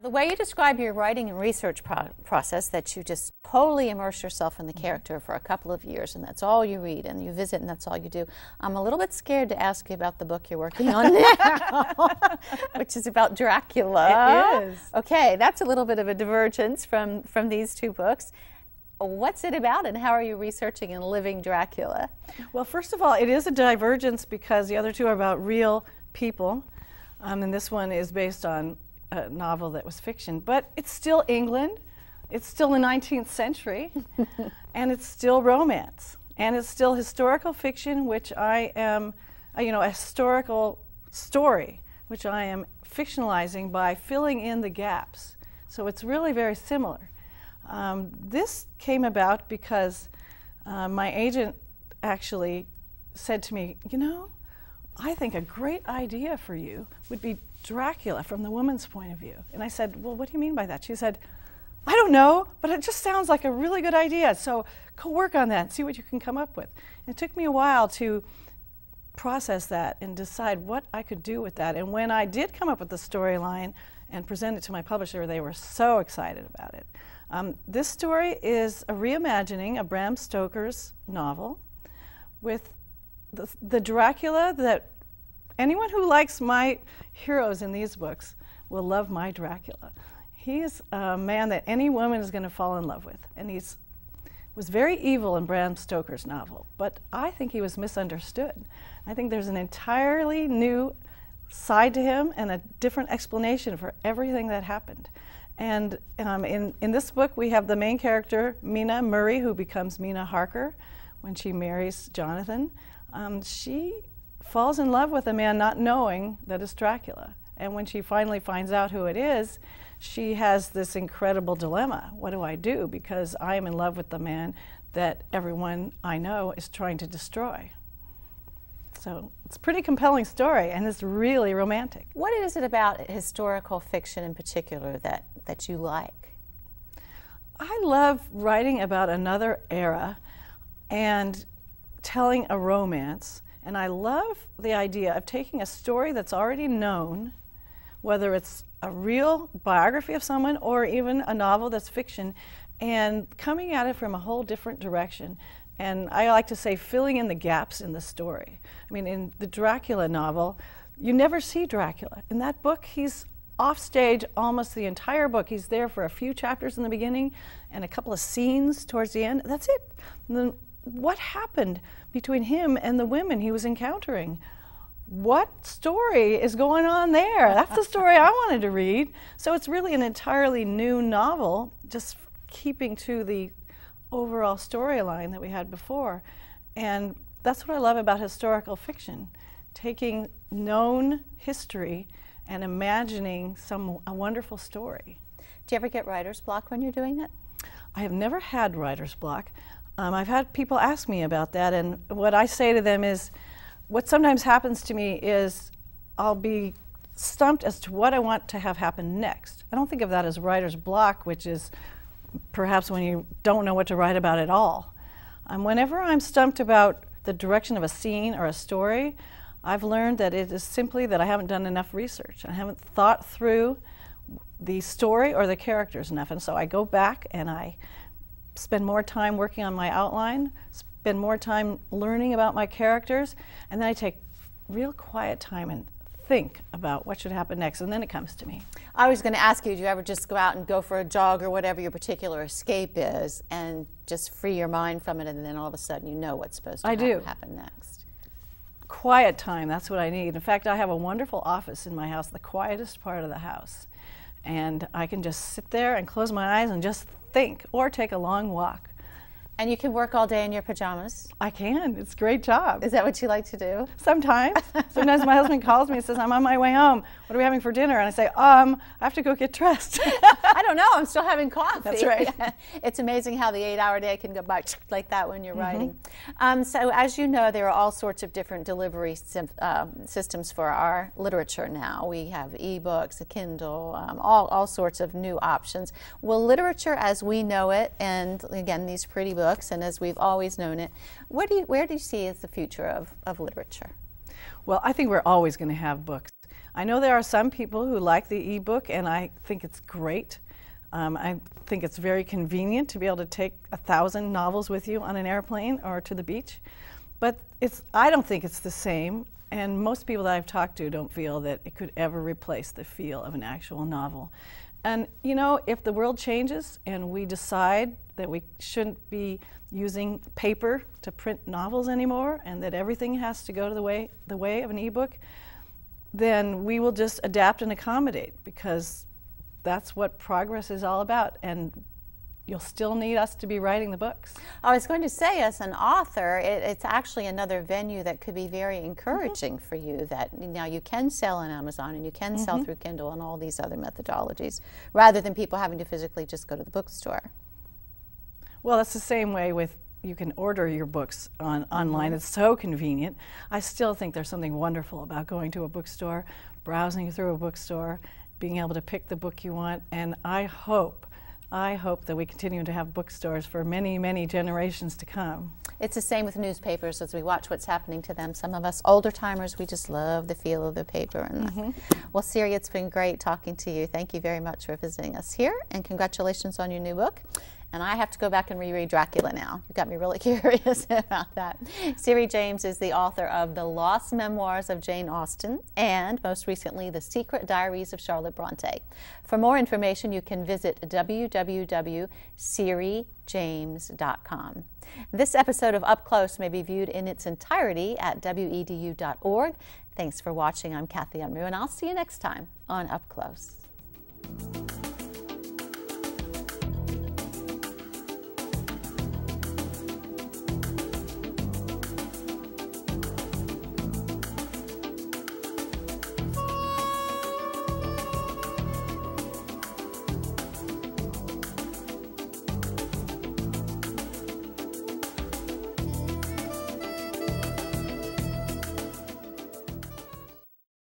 The way you describe your writing and research process, that you just totally immerse yourself in the character for a couple of years, and that's all you read, and you visit, and that's all you do. I'm a little bit scared to ask you about the book you're working on now, which is about Dracula. It is. Okay, that's a little bit of a divergence from these two books. What's it about, and how are you researching and living Dracula? Well, first of all, it is a divergence because the other two are about real people, and this one is based on a novel that was fiction, but it's still England, it's still the 19th century, and it's still romance, and it's still historical fiction, which I am, a historical story, which I am fictionalizing by filling in the gaps. So it's really very similar. This came about because my agent actually said to me, I think a great idea for you would be Dracula from the woman's point of view. And I said, well, what do you mean by that? She said, I don't know, but it just sounds like a really good idea. So go work on that and see what you can come up with. And it took me a while to process that and decide what I could do with that. And when I did come up with the storyline and present it to my publisher, they were so excited about it. This story is a reimagining of Bram Stoker's novel with the Dracula that anyone who likes my heroes in these books will love my Dracula. He is a man that any woman is going to fall in love with, and was very evil in Bram Stoker's novel, but I think he was misunderstood. I think there's an entirely new side to him and a different explanation for everything that happened. And in this book, we have the main character, Mina Murray, who becomes Mina Harker when she marries Jonathan. She falls in love with a man not knowing that it's Dracula. And when she finally finds out who it is, she has this incredible dilemma. What do I do? Because I am in love with the man that everyone I know is trying to destroy. So it's a pretty compelling story, and it's really romantic. What is it about historical fiction in particular that you like? I love writing about another era and telling a romance. And I love the idea of taking a story that's already known, whether it's a real biography of someone or even a novel that's fiction, and coming at it from a whole different direction. And I like to say filling in the gaps in the story. I mean, in the Dracula novel, you never see Dracula. In that book, he's off stage almost the entire book. He's there for a few chapters in the beginning and a couple of scenes towards the end. That's it. And then what happened between him and the women he was encountering? What story is going on there? That's the story I wanted to read. So it's really an entirely new novel, just keeping to the overall storyline that we had before. And that's what I love about historical fiction, taking known history and imagining a wonderful story. Do you ever get writer's block when you're doing it? I have never had writer's block. I've had people ask me about that, and what I say to them is, what sometimes happens to me is I'll be stumped as to what I want to have happen next. I don't think of that as writer's block, which is perhaps when you don't know what to write about at all. Whenever I'm stumped about the direction of a scene or a story, I've learned that it is simply that I haven't done enough research. I haven't thought through the story or the characters enough, and so I go back and I spend more time working on my outline, spend more time learning about my characters, and then I take real quiet time and think about what should happen next, and then it comes to me. I was going to ask you, do you ever just go out and go for a jog or whatever your particular escape is and just free your mind from it, and then all of a sudden you know what's supposed to happen next? Quiet time, that's what I need. In fact, I have a wonderful office in my house, the quietest part of the house. And I can just sit there and close my eyes and just think, or take a long walk. And you can work all day in your pajamas? I can. It's a great job. Is that what you like to do? Sometimes. Sometimes my husband calls me and says, I'm on my way home. What are we having for dinner? And I say, I have to go get dressed. I don't know. I'm still having coffee. That's right. It's amazing how the 8-hour day can go by like that when you're writing. So as you know, there are all sorts of different delivery systems for our literature now. We have e-books, a Kindle, all sorts of new options. Will literature as we know it, and again, these pretty books, and as we've always known it, where do you see as the future of literature? Well, I think we're always going to have books. I know there are some people who like the ebook, and I think it's great. I think it's very convenient to be able to take 1,000 novels with you on an airplane or to the beach. But I don't think it's the same, and most people that I've talked to don't feel that it could ever replace the feel of an actual novel. And you know, if the world changes and we decide that we shouldn't be using paper to print novels anymore, and that everything has to go to the way of an ebook, then we will just adapt and accommodate, because that's what progress is all about. And you'll still need us to be writing the books. I was going to say, as an author, it's actually another venue that could be very encouraging for you, that now you can sell on Amazon and you can sell through Kindle and all these other methodologies, rather than people having to physically just go to the bookstore. Well, that's the same way with, you can order your books online. It's so convenient. I still think there's something wonderful about going to a bookstore, browsing through a bookstore, being able to pick the book you want, and I hope that we continue to have bookstores for many, many generations to come. It's the same with newspapers as we watch what's happening to them. Some of us older timers, we just love the feel of the paper. And well, Syrie, it's been great talking to you. Thank you very much for visiting us here, and congratulations on your new book. And I have to go back and reread Dracula now. You got me really curious about that. Syrie James is the author of The Lost Memoirs of Jane Austen, and most recently, The Secret Diaries of Charlotte Bronte. For more information, you can visit www.syriejames.com. This episode of Up Close may be viewed in its entirety at wedu.org. Thanks for watching. I'm Kathy Unruh, and I'll see you next time on Up Close.